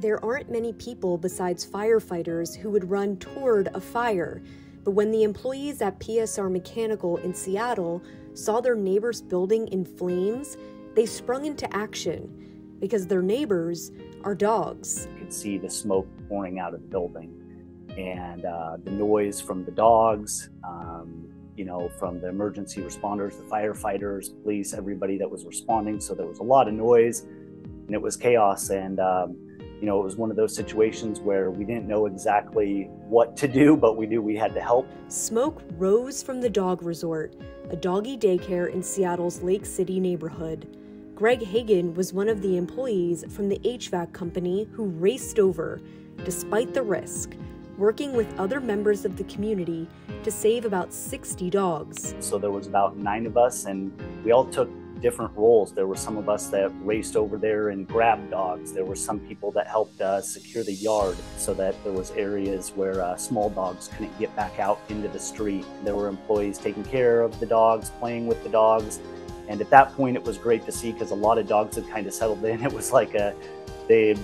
There aren't many people besides firefighters who would run toward a fire, but when the employees at PSR Mechanical in Seattle saw their neighbor's building in flames, they sprung into action because their neighbors are dogs. You could see the smoke pouring out of the building and the noise from the dogs, from the emergency responders, the firefighters, police, everybody that was responding. So there was a lot of noise and it was chaos. And it was one of those situations where we didn't know exactly what to do, but we knew we had to help. Smoke rose from the dog resort, a doggy daycare in Seattle's Lake City neighborhood. Greg Hagan was one of the employees from the HVAC company who raced over, despite the risk, working with other members of the community to save about 60 dogs. So there was about 9 of us, and we all took different roles. There were some of us that raced over there and grabbed dogs. There were some people that helped secure the yard so that there was areas where small dogs couldn't get back out into the street. There were employees taking care of the dogs, playing with the dogs. And at that point, it was great to see because a lot of dogs had kind of settled in. It was like they'd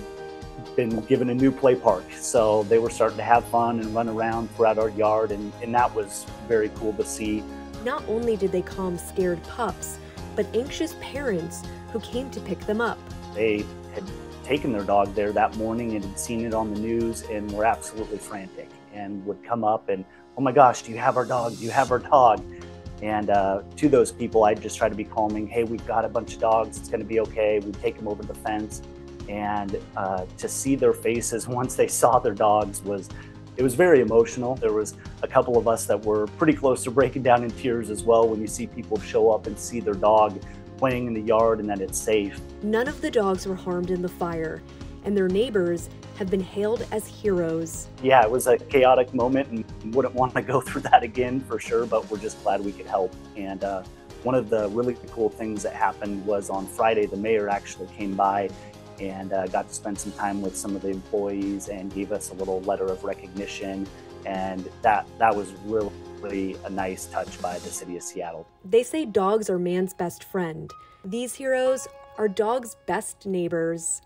been given a new play park. So they were starting to have fun and run around throughout our yard. And that was very cool to see. Not only did they calm scared pups, but anxious parents who came to pick them up. They had taken their dog there that morning and had seen it on the news and were absolutely frantic and would come up and, oh my gosh, do you have our dog? Do you have our dog? And to those people, I'd just try to be calming. Hey, we've got a bunch of dogs. It's going to be okay. We'd take them over the fence. And to see their faces once they saw their dogs it was very emotional. There was a couple of us that were pretty close to breaking down in tears as well when you see people show up and see their dog playing in the yard and that it's safe. None of the dogs were harmed in the fire, and their neighbors have been hailed as heroes. Yeah, it was a chaotic moment and wouldn't want to go through that again for sure, but we're just glad we could help. And one of the really cool things that happened was on Friday, the mayor actually came by and got to spend some time with some of the employees and gave us a little letter of recognition. And that was really a nice touch by the city of Seattle. They say dogs are man's best friend. These heroes are dogs' best neighbors.